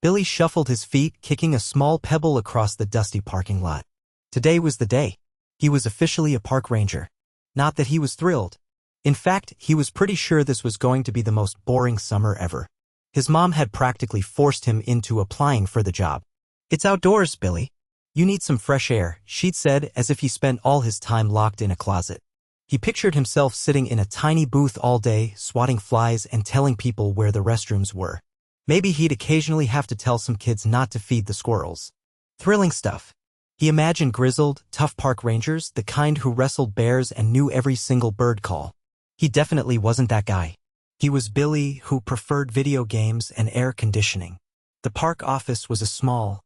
Billy shuffled his feet, kicking a small pebble across the dusty parking lot. Today was the day. He was officially a park ranger. Not that he was thrilled. In fact, he was pretty sure this was going to be the most boring summer ever. His mom had practically forced him into applying for the job. "It's outdoors, Billy. You need some fresh air," she'd said, as if he spent all his time locked in a closet. He pictured himself sitting in a tiny booth all day, swatting flies and telling people where the restrooms were. Maybe he'd occasionally have to tell some kids not to feed the squirrels. Thrilling stuff. He imagined grizzled, tough park rangers, the kind who wrestled bears and knew every single bird call. He definitely wasn't that guy. He was Billy, who preferred video games and air conditioning. The park office was a small,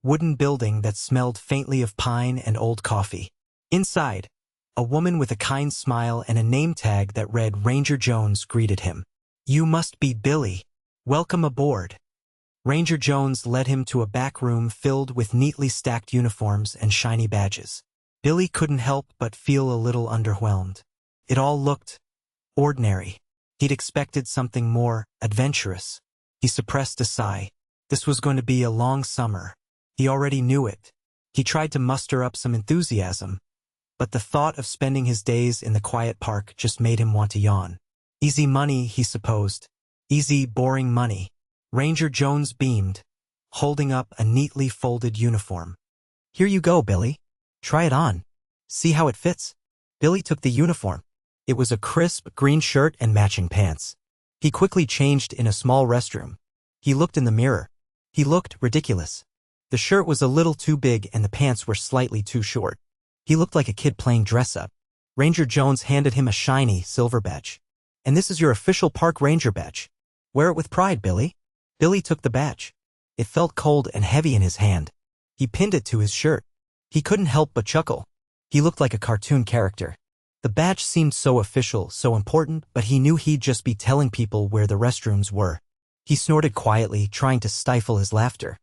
wooden building that smelled faintly of pine and old coffee. Inside, a woman with a kind smile and a name tag that read Ranger Jones greeted him. "You must be Billy. Welcome aboard." Ranger Jones led him to a back room filled with neatly stacked uniforms and shiny badges. Billy couldn't help but feel a little underwhelmed. It all looked ordinary. He'd expected something more adventurous. He suppressed a sigh. This was going to be a long summer. He already knew it. He tried to muster up some enthusiasm, but the thought of spending his days in the quiet park just made him want to yawn. Easy money, he supposed. Easy, boring money. Ranger Jones beamed, holding up a neatly folded uniform. "Here you go, Billy. Try it on. See how it fits." Billy took the uniform. It was a crisp green shirt and matching pants. He quickly changed in a small restroom. He looked in the mirror. He looked ridiculous. The shirt was a little too big and the pants were slightly too short. He looked like a kid playing dress-up. Ranger Jones handed him a shiny silver badge. "And this is your official park ranger badge. Wear it with pride, Billy." Billy took the badge. It felt cold and heavy in his hand. He pinned it to his shirt. He couldn't help but chuckle. He looked like a cartoon character. The badge seemed so official, so important, but he knew he'd just be telling people where the restrooms were. He snorted quietly, trying to stifle his laughter.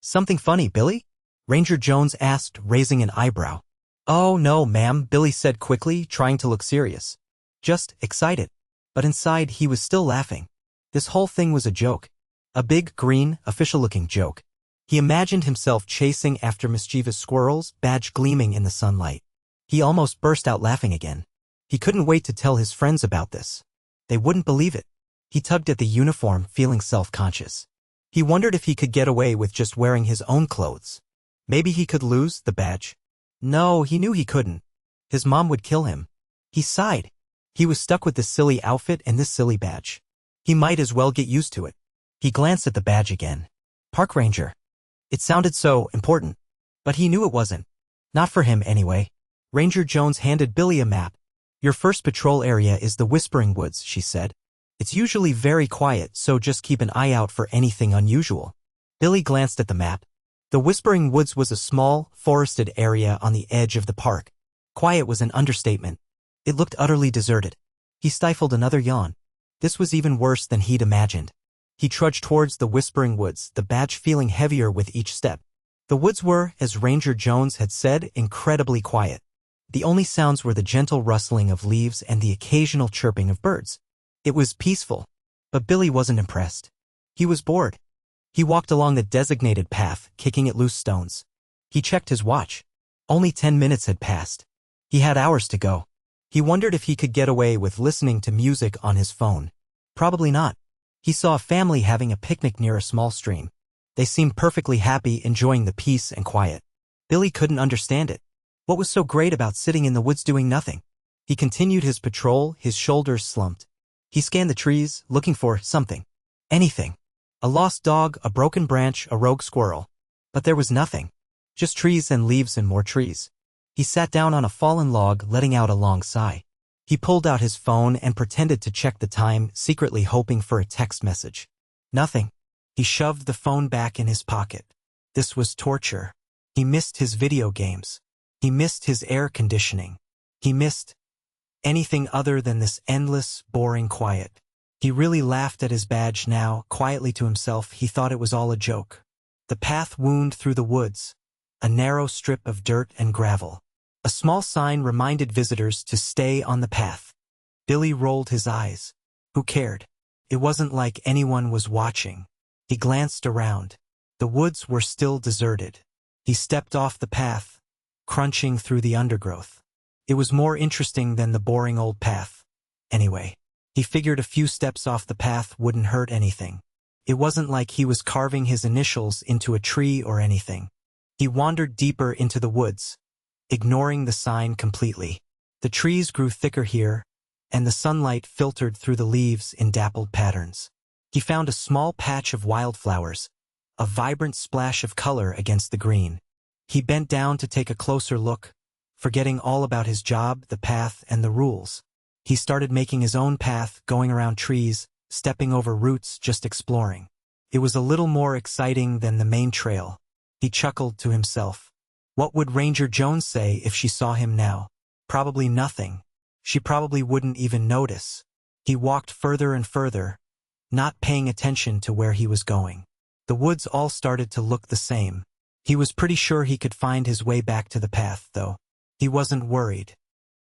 "Something funny, Billy?" Ranger Jones asked, raising an eyebrow. "Oh, no, ma'am," Billy said quickly, trying to look serious. "Just excited." But inside, he was still laughing. This whole thing was a joke. A big, green, official-looking joke. He imagined himself chasing after mischievous squirrels, badge gleaming in the sunlight. He almost burst out laughing again. He couldn't wait to tell his friends about this. They wouldn't believe it. He tugged at the uniform, feeling self-conscious. He wondered if he could get away with just wearing his own clothes. Maybe he could lose the badge. No, he knew he couldn't. His mom would kill him. He sighed. He was stuck with this silly outfit and this silly badge. He might as well get used to it. He glanced at the badge again. Park Ranger. It sounded so important. But he knew it wasn't. Not for him, anyway. Ranger Jones handed Billy a map. "Your first patrol area is the Whispering Woods," she said. "It's usually very quiet, so just keep an eye out for anything unusual." Billy glanced at the map. The Whispering Woods was a small, forested area on the edge of the park. Quiet was an understatement. It looked utterly deserted. He stifled another yawn. This was even worse than he'd imagined. He trudged towards the Whispering Woods, the badge feeling heavier with each step. The woods were, as Ranger Jones had said, incredibly quiet. The only sounds were the gentle rustling of leaves and the occasional chirping of birds. It was peaceful, but Billy wasn't impressed. He was bored. He walked along the designated path, kicking at loose stones. He checked his watch. Only 10 minutes had passed. He had hours to go. He wondered if he could get away with listening to music on his phone. Probably not. He saw a family having a picnic near a small stream. They seemed perfectly happy, enjoying the peace and quiet. Billy couldn't understand it. What was so great about sitting in the woods doing nothing? He continued his patrol, his shoulders slumped. He scanned the trees, looking for something. Anything. A lost dog, a broken branch, a rogue squirrel. But there was nothing. Just trees and leaves and more trees. He sat down on a fallen log, letting out a long sigh. He pulled out his phone and pretended to check the time, secretly hoping for a text message. Nothing. He shoved the phone back in his pocket. This was torture. He missed his video games. He missed his air conditioning. He missed anything other than this endless, boring quiet. He really laughed at his badge now, quietly to himself. He thought it was all a joke. The path wound through the woods, a narrow strip of dirt and gravel. A small sign reminded visitors to stay on the path. Billy rolled his eyes. Who cared? It wasn't like anyone was watching. He glanced around. The woods were still deserted. He stepped off the path, crunching through the undergrowth. It was more interesting than the boring old path. Anyway, he figured a few steps off the path wouldn't hurt anything. It wasn't like he was carving his initials into a tree or anything. He wandered deeper into the woods, ignoring the sign completely. The trees grew thicker here, and the sunlight filtered through the leaves in dappled patterns. He found a small patch of wildflowers, a vibrant splash of color against the green. He bent down to take a closer look, forgetting all about his job, the path, and the rules. He started making his own path, going around trees, stepping over roots, just exploring. It was a little more exciting than the main trail. He chuckled to himself. What would Ranger Jones say if she saw him now? Probably nothing. She probably wouldn't even notice. He walked further and further, not paying attention to where he was going. The woods all started to look the same. He was pretty sure he could find his way back to the path, though. He wasn't worried.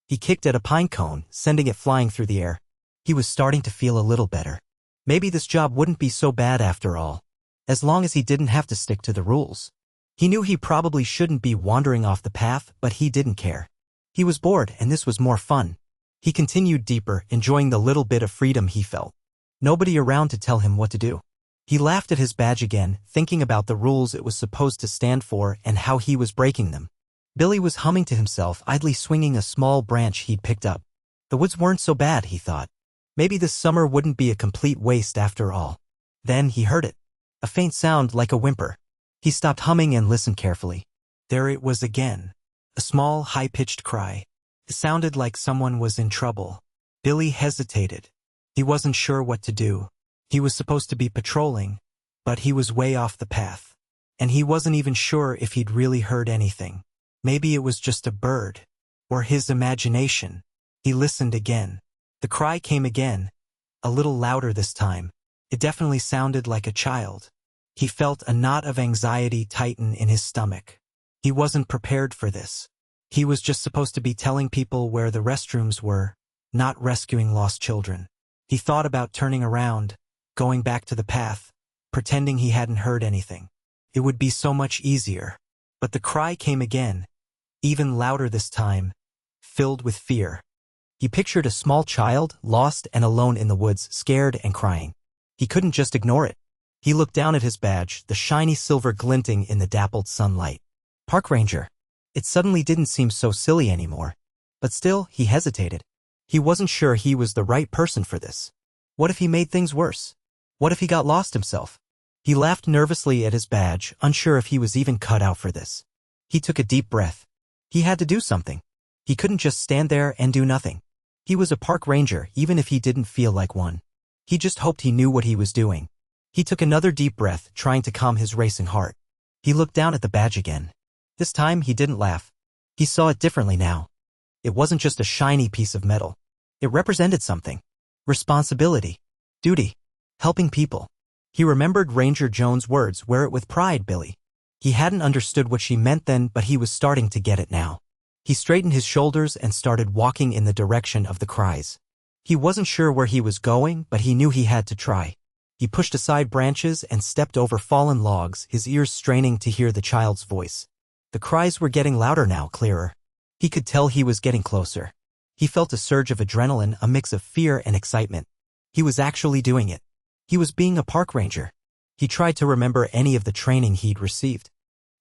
He kicked at a pine cone, sending it flying through the air. He was starting to feel a little better. Maybe this job wouldn't be so bad after all, as long as he didn't have to stick to the rules. He knew he probably shouldn't be wandering off the path, but he didn't care. He was bored, and this was more fun. He continued deeper, enjoying the little bit of freedom he felt. Nobody around to tell him what to do. He laughed at his badge again, thinking about the rules it was supposed to stand for and how he was breaking them. Billy was humming to himself, idly swinging a small branch he'd picked up. The woods weren't so bad, he thought. Maybe this summer wouldn't be a complete waste after all. Then he heard it. A faint sound like a whimper. He stopped humming and listened carefully. There it was again. A small, high-pitched cry. It sounded like someone was in trouble. Billy hesitated. He wasn't sure what to do. He was supposed to be patrolling, but he was way off the path. And he wasn't even sure if he'd really heard anything. Maybe it was just a bird, or his imagination. He listened again. The cry came again, a little louder this time. It definitely sounded like a child. He felt a knot of anxiety tighten in his stomach. He wasn't prepared for this. He was just supposed to be telling people where the restrooms were, not rescuing lost children. He thought about turning around, going back to the path, pretending he hadn't heard anything. It would be so much easier. But the cry came again, even louder this time, filled with fear. He pictured a small child, lost and alone in the woods, scared and crying. He couldn't just ignore it. He looked down at his badge, the shiny silver glinting in the dappled sunlight. Park Ranger. It suddenly didn't seem so silly anymore. But still, he hesitated. He wasn't sure he was the right person for this. What if he made things worse? What if he got lost himself? He laughed nervously at his badge, unsure if he was even cut out for this. He took a deep breath. He had to do something. He couldn't just stand there and do nothing. He was a park ranger, even if he didn't feel like one. He just hoped he knew what he was doing. He took another deep breath, trying to calm his racing heart. He looked down at the badge again. This time, he didn't laugh. He saw it differently now. It wasn't just a shiny piece of metal. It represented something. Responsibility. Duty. Helping people. He remembered Ranger Jones' words, "Wear it with pride, Billy." He hadn't understood what she meant then, but he was starting to get it now. He straightened his shoulders and started walking in the direction of the cries. He wasn't sure where he was going, but he knew he had to try. He pushed aside branches and stepped over fallen logs, his ears straining to hear the child's voice. The cries were getting louder now, clearer. He could tell he was getting closer. He felt a surge of adrenaline, a mix of fear and excitement. He was actually doing it. He was being a park ranger. He tried to remember any of the training he'd received.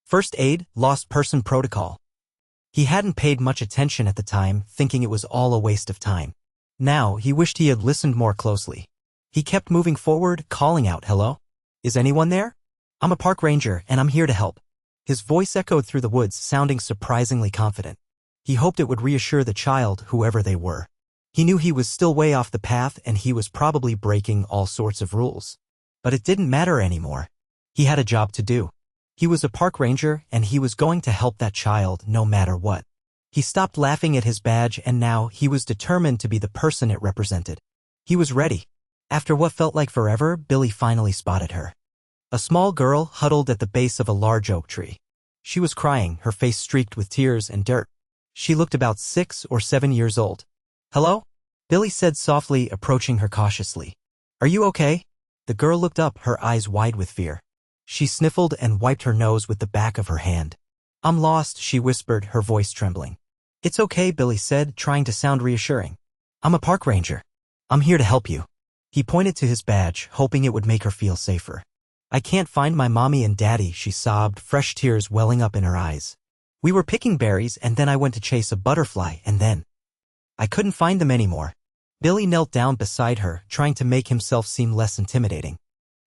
First aid, lost person protocol. He hadn't paid much attention at the time, thinking it was all a waste of time. Now, he wished he had listened more closely. He kept moving forward, calling out, "Hello? Is anyone there? I'm a park ranger, and I'm here to help." His voice echoed through the woods, sounding surprisingly confident. He hoped it would reassure the child, whoever they were. He knew he was still way off the path, and he was probably breaking all sorts of rules. But it didn't matter anymore. He had a job to do. He was a park ranger, and he was going to help that child no matter what. He stopped laughing at his badge, and now he was determined to be the person it represented. He was ready. After what felt like forever, Billy finally spotted her. A small girl huddled at the base of a large oak tree. She was crying, her face streaked with tears and dirt. She looked about 6 or 7 years old. "Hello?" Billy said softly, approaching her cautiously. "Are you okay?" The girl looked up, her eyes wide with fear. She sniffled and wiped her nose with the back of her hand. I'm lost, she whispered, her voice trembling. It's okay, Billy said, trying to sound reassuring. I'm a park ranger. I'm here to help you. He pointed to his badge, hoping it would make her feel safer. I can't find my mommy and daddy, she sobbed, fresh tears welling up in her eyes. We were picking berries and then I went to chase a butterfly and then I couldn't find them anymore. Billy knelt down beside her, trying to make himself seem less intimidating.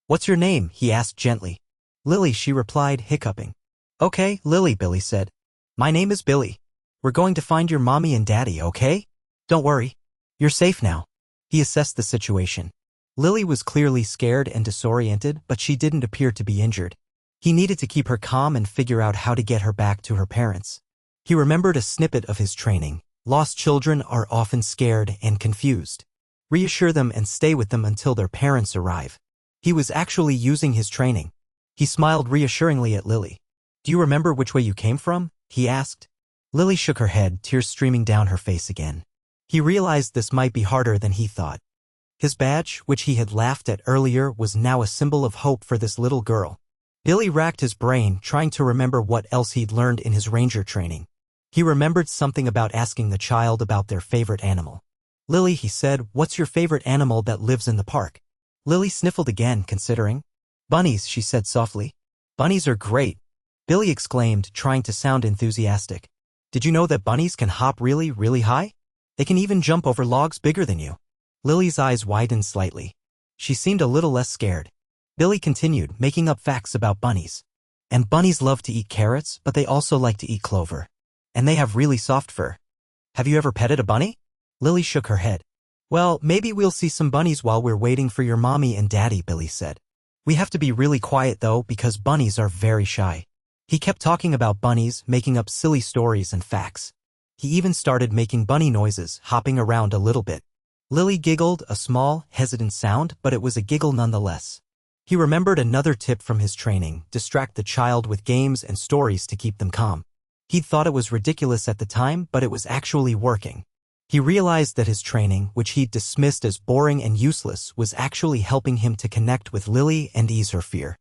What's your name? He asked gently. Lily, she replied, hiccuping. Okay, Lily, Billy said. My name is Billy. We're going to find your mommy and daddy, okay? Don't worry. You're safe now. He assessed the situation. Lily was clearly scared and disoriented, but she didn't appear to be injured. He needed to keep her calm and figure out how to get her back to her parents. He remembered a snippet of his training. Lost children are often scared and confused. Reassure them and stay with them until their parents arrive. He was actually using his training. He smiled reassuringly at Lily. Do you remember which way you came from? He asked. Lily shook her head, tears streaming down her face again. He realized this might be harder than he thought. His badge, which he had laughed at earlier, was now a symbol of hope for this little girl. Billy racked his brain, trying to remember what else he'd learned in his ranger training. He remembered something about asking the child about their favorite animal. Lily, he said, what's your favorite animal that lives in the park? Lily sniffled again, considering. Bunnies, she said softly. Bunnies are great, Billy exclaimed, trying to sound enthusiastic. Did you know that bunnies can hop really, really high? They can even jump over logs bigger than you. Lily's eyes widened slightly. She seemed a little less scared. Billy continued, making up facts about bunnies. And bunnies love to eat carrots, but they also like to eat clover. And they have really soft fur. Have you ever petted a bunny? Lily shook her head. Well, maybe we'll see some bunnies while we're waiting for your mommy and daddy, Billy said. We have to be really quiet though, because bunnies are very shy. He kept talking about bunnies, making up silly stories and facts. He even started making bunny noises, hopping around a little bit. Lily giggled, a small, hesitant sound, but it was a giggle nonetheless. He remembered another tip from his training: distract the child with games and stories to keep them calm. He'd thought it was ridiculous at the time, but it was actually working. He realized that his training, which he'd dismissed as boring and useless, was actually helping him to connect with Lily and ease her fear.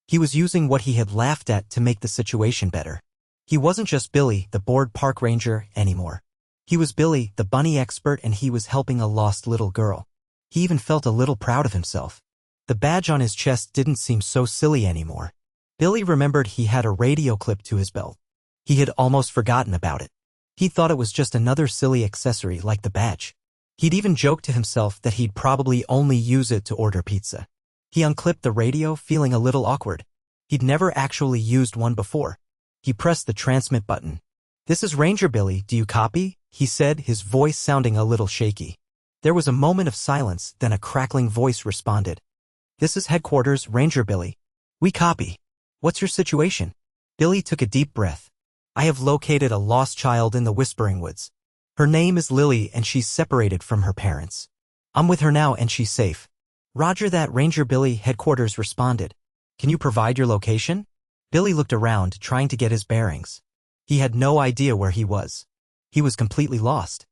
He was using what he had laughed at to make the situation better. He wasn't just Billy, the bored park ranger, anymore. He was Billy, the bunny expert, and he was helping a lost little girl. He even felt a little proud of himself. The badge on his chest didn't seem so silly anymore. Billy remembered he had a radio clip to his belt. He had almost forgotten about it. He thought it was just another silly accessory like the badge. He'd even joked to himself that he'd probably only use it to order pizza. He unclipped the radio, feeling a little awkward. He'd never actually used one before. He pressed the transmit button. This is Ranger Billy, do you copy? He said, his voice sounding a little shaky. There was a moment of silence, then a crackling voice responded. This is headquarters, Ranger Billy. We copy. What's your situation? Billy took a deep breath. I have located a lost child in the Whispering Woods. Her name is Lily and she's separated from her parents. I'm with her now and she's safe. Roger that, Ranger Billy, headquarters responded. Can you provide your location? Billy looked around, trying to get his bearings. He had no idea where he was. He was completely lost.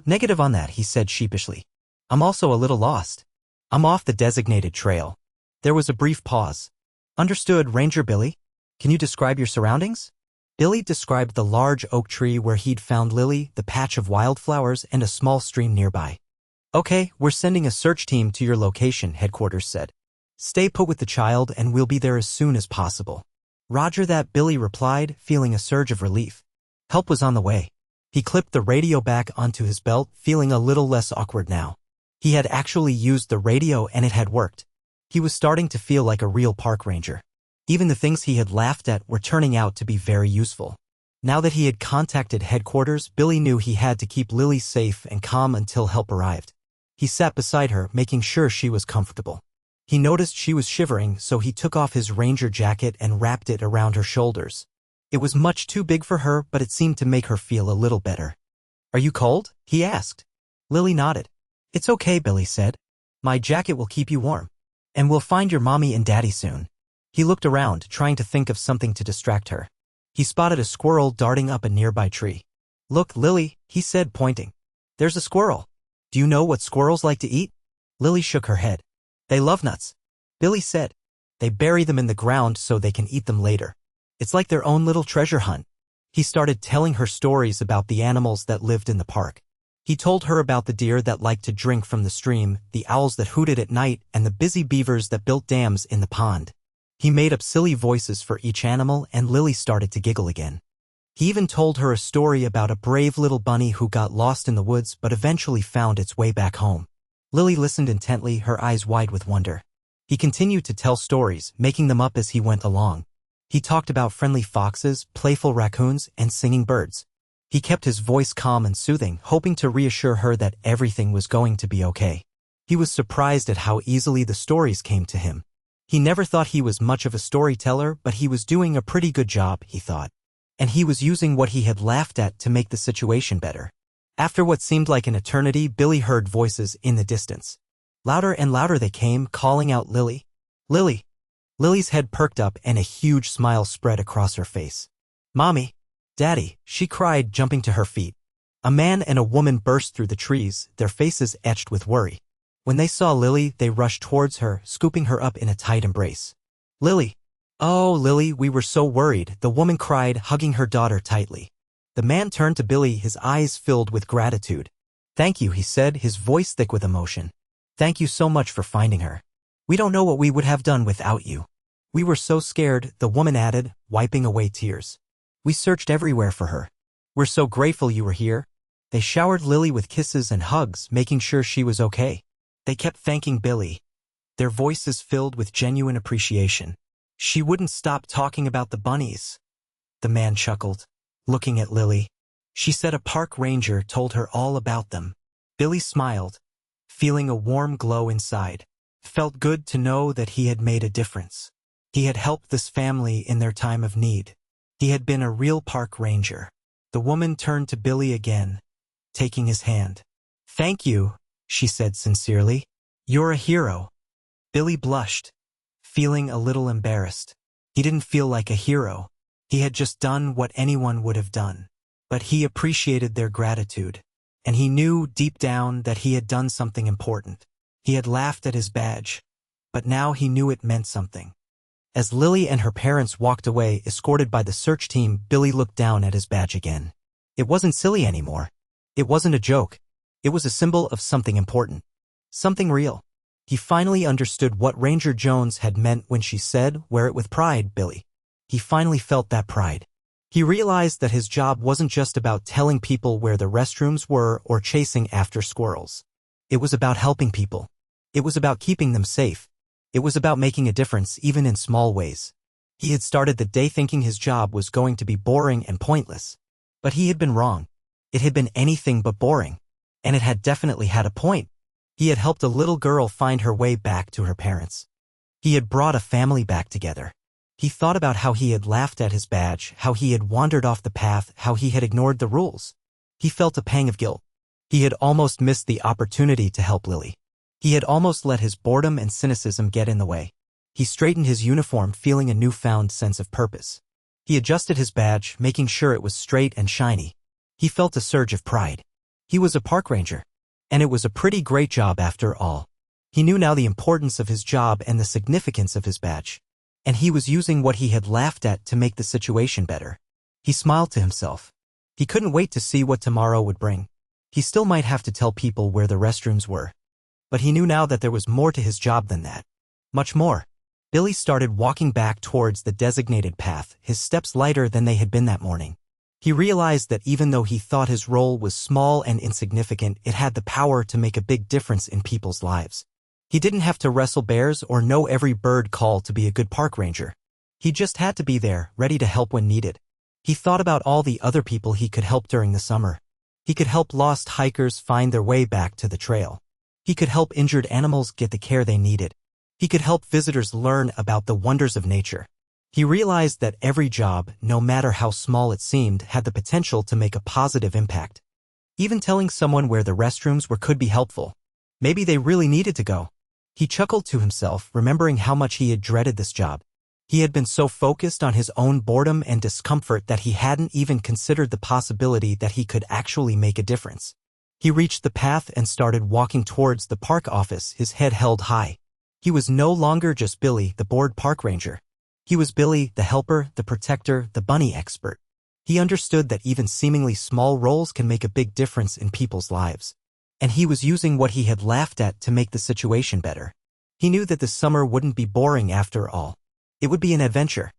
Negative on that, he said sheepishly. I'm also a little lost. I'm off the designated trail. There was a brief pause. Understood, Ranger Billy. Can you describe your surroundings? Billy described the large oak tree where he'd found Lily, the patch of wildflowers, and a small stream nearby. Okay, we're sending a search team to your location, headquarters said. Stay put with the child and we'll be there as soon as possible. Roger that, Billy replied, feeling a surge of relief. Help was on the way. He clipped the radio back onto his belt, feeling a little less awkward now. He had actually used the radio and it had worked. He was starting to feel like a real park ranger. Even the things he had laughed at were turning out to be very useful. Now that he had contacted headquarters, Billy knew he had to keep Lily safe and calm until help arrived. He sat beside her, making sure she was comfortable. He noticed she was shivering, so he took off his ranger jacket and wrapped it around her shoulders. It was much too big for her, but it seemed to make her feel a little better. Are you cold? He asked. Lily nodded. It's okay, Billy said. My jacket will keep you warm. And we'll find your mommy and daddy soon. He looked around, trying to think of something to distract her. He spotted a squirrel darting up a nearby tree. Look, Lily, he said, pointing. There's a squirrel. Do you know what squirrels like to eat? Lily shook her head. They love nuts. Billy said. They bury them in the ground so they can eat them later. It's like their own little treasure hunt. He started telling her stories about the animals that lived in the park. He told her about the deer that liked to drink from the stream, the owls that hooted at night, and the busy beavers that built dams in the pond. He made up silly voices for each animal, and Lily started to giggle again. He even told her a story about a brave little bunny who got lost in the woods but eventually found its way back home. Lily listened intently, her eyes wide with wonder. He continued to tell stories, making them up as he went along. He talked about friendly foxes, playful raccoons, and singing birds. He kept his voice calm and soothing, hoping to reassure her that everything was going to be okay. He was surprised at how easily the stories came to him. He never thought he was much of a storyteller, but he was doing a pretty good job, he thought. And he was using what he had laughed at to make the situation better. After what seemed like an eternity, Billy heard voices in the distance. Louder and louder they came, calling out Lily. Lily! Lily's head perked up and a huge smile spread across her face. Mommy! Daddy! She cried, jumping to her feet. A man and a woman burst through the trees, their faces etched with worry. When they saw Lily, they rushed towards her, scooping her up in a tight embrace. Lily! Oh, Lily, we were so worried, the woman cried, hugging her daughter tightly. The man turned to Billy, his eyes filled with gratitude. Thank you, he said, his voice thick with emotion. Thank you so much for finding her. We don't know what we would have done without you. We were so scared, the woman added, wiping away tears. We searched everywhere for her. We're so grateful you were here. They showered Lily with kisses and hugs, making sure she was okay. They kept thanking Billy, their voices filled with genuine appreciation. She wouldn't stop talking about the bunnies. The man chuckled, looking at Lily. She said a park ranger told her all about them. Billy smiled, feeling a warm glow inside. Felt good to know that he had made a difference. He had helped this family in their time of need. He had been a real park ranger. The woman turned to Billy again, taking his hand. Thank you, she said sincerely. You're a hero. Billy blushed, feeling a little embarrassed. He didn't feel like a hero. He had just done what anyone would have done. But he appreciated their gratitude, and he knew deep down that he had done something important. He had laughed at his badge, but now he knew it meant something. As Lily and her parents walked away, escorted by the search team, Billy looked down at his badge again. It wasn't silly anymore. It wasn't a joke. It was a symbol of something important. Something real. He finally understood what Ranger Jones had meant when she said, "Wear it with pride, Billy." He finally felt that pride. He realized that his job wasn't just about telling people where the restrooms were or chasing after squirrels. It was about helping people. It was about keeping them safe. It was about making a difference even in small ways. He had started the day thinking his job was going to be boring and pointless. But he had been wrong. It had been anything but boring. And it had definitely had a point. He had helped a little girl find her way back to her parents. He had brought a family back together. He thought about how he had laughed at his badge, how he had wandered off the path, how he had ignored the rules. He felt a pang of guilt. He had almost missed the opportunity to help Lily. He had almost let his boredom and cynicism get in the way. He straightened his uniform, feeling a newfound sense of purpose. He adjusted his badge, making sure it was straight and shiny. He felt a surge of pride. He was a park ranger. And it was a pretty great job after all. He knew now the importance of his job and the significance of his badge. And he was using what he had laughed at to make the situation better. He smiled to himself. He couldn't wait to see what tomorrow would bring. He still might have to tell people where the restrooms were. But he knew now that there was more to his job than that. Much more. Billy started walking back towards the designated path, his steps lighter than they had been that morning. He realized that even though he thought his role was small and insignificant, it had the power to make a big difference in people's lives. He didn't have to wrestle bears or know every bird call to be a good park ranger. He just had to be there, ready to help when needed. He thought about all the other people he could help during the summer. He could help lost hikers find their way back to the trail. He could help injured animals get the care they needed. He could help visitors learn about the wonders of nature. He realized that every job, no matter how small it seemed, had the potential to make a positive impact. Even telling someone where the restrooms were could be helpful. Maybe they really needed to go. He chuckled to himself, remembering how much he had dreaded this job. He had been so focused on his own boredom and discomfort that he hadn't even considered the possibility that he could actually make a difference. He reached the path and started walking towards the park office, his head held high. He was no longer just Billy, the bored park ranger. He was Billy, the helper, the protector, the bunny expert. He understood that even seemingly small roles can make a big difference in people's lives. And he was using what he had laughed at to make the situation better. He knew that the summer wouldn't be boring after all. It would be an adventure.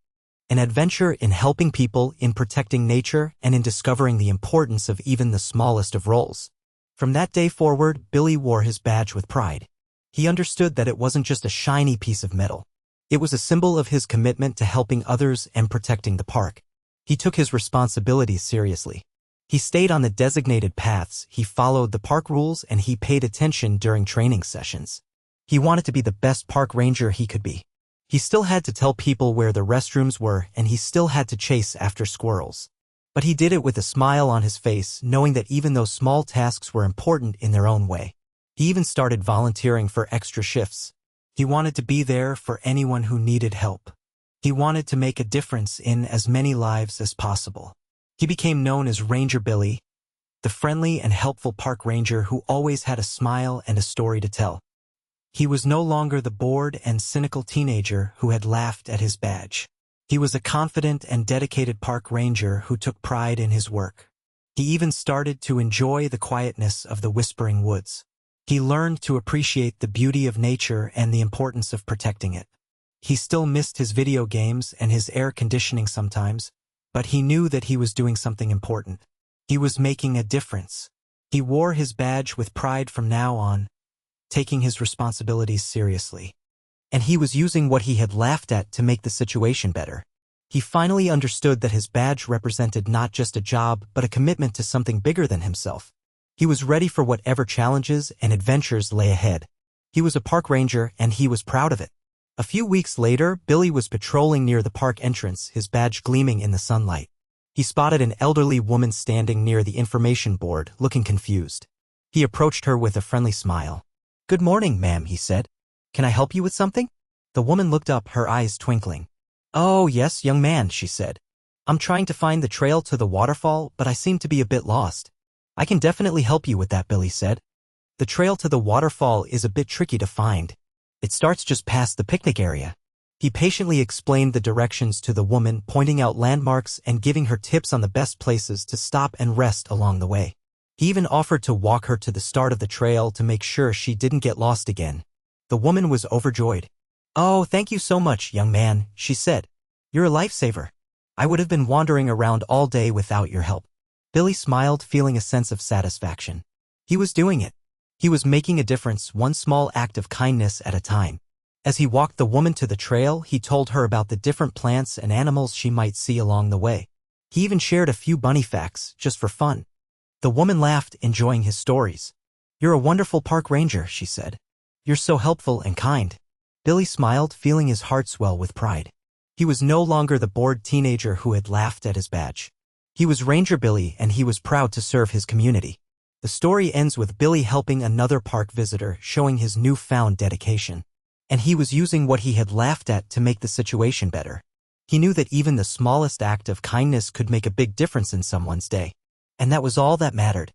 An adventure in helping people, in protecting nature, and in discovering the importance of even the smallest of roles. From that day forward, Billy wore his badge with pride. He understood that it wasn't just a shiny piece of metal. It was a symbol of his commitment to helping others and protecting the park. He took his responsibilities seriously. He stayed on the designated paths, he followed the park rules, and he paid attention during training sessions. He wanted to be the best park ranger he could be. He still had to tell people where the restrooms were, and he still had to chase after squirrels. But he did it with a smile on his face, knowing that even those small tasks were important in their own way. He even started volunteering for extra shifts. He wanted to be there for anyone who needed help. He wanted to make a difference in as many lives as possible. He became known as Ranger Billy, the friendly and helpful park ranger who always had a smile and a story to tell. He was no longer the bored and cynical teenager who had laughed at his badge. He was a confident and dedicated park ranger who took pride in his work. He even started to enjoy the quietness of the whispering woods. He learned to appreciate the beauty of nature and the importance of protecting it. He still missed his video games and his air conditioning sometimes, but he knew that he was doing something important. He was making a difference. He wore his badge with pride from now on, taking his responsibilities seriously. And he was using what he had laughed at to make the situation better. He finally understood that his badge represented not just a job, but a commitment to something bigger than himself. He was ready for whatever challenges and adventures lay ahead. He was a park ranger, and he was proud of it. A few weeks later, Billy was patrolling near the park entrance, his badge gleaming in the sunlight. He spotted an elderly woman standing near the information board, looking confused. He approached her with a friendly smile. "Good morning, ma'am," he said. "Can I help you with something?" The woman looked up, her eyes twinkling. "Oh, yes, young man," she said. "I'm trying to find the trail to the waterfall, but I seem to be a bit lost." "I can definitely help you with that," Billy said. "The trail to the waterfall is a bit tricky to find. It starts just past the picnic area." He patiently explained the directions to the woman, pointing out landmarks and giving her tips on the best places to stop and rest along the way. He even offered to walk her to the start of the trail to make sure she didn't get lost again. The woman was overjoyed. "Oh, thank you so much, young man," she said. "You're a lifesaver. I would have been wandering around all day without your help." Billy smiled, feeling a sense of satisfaction. He was doing it. He was making a difference, one small act of kindness at a time. As he walked the woman to the trail, he told her about the different plants and animals she might see along the way. He even shared a few bunny facts, just for fun. The woman laughed, enjoying his stories. "You're a wonderful park ranger," she said. "You're so helpful and kind." Billy smiled, feeling his heart swell with pride. He was no longer the bored teenager who had laughed at his badge. He was Ranger Billy, and he was proud to serve his community. The story ends with Billy helping another park visitor, showing his newfound dedication. And he was using what he had laughed at to make the situation better. He knew that even the smallest act of kindness could make a big difference in someone's day. And that was all that mattered.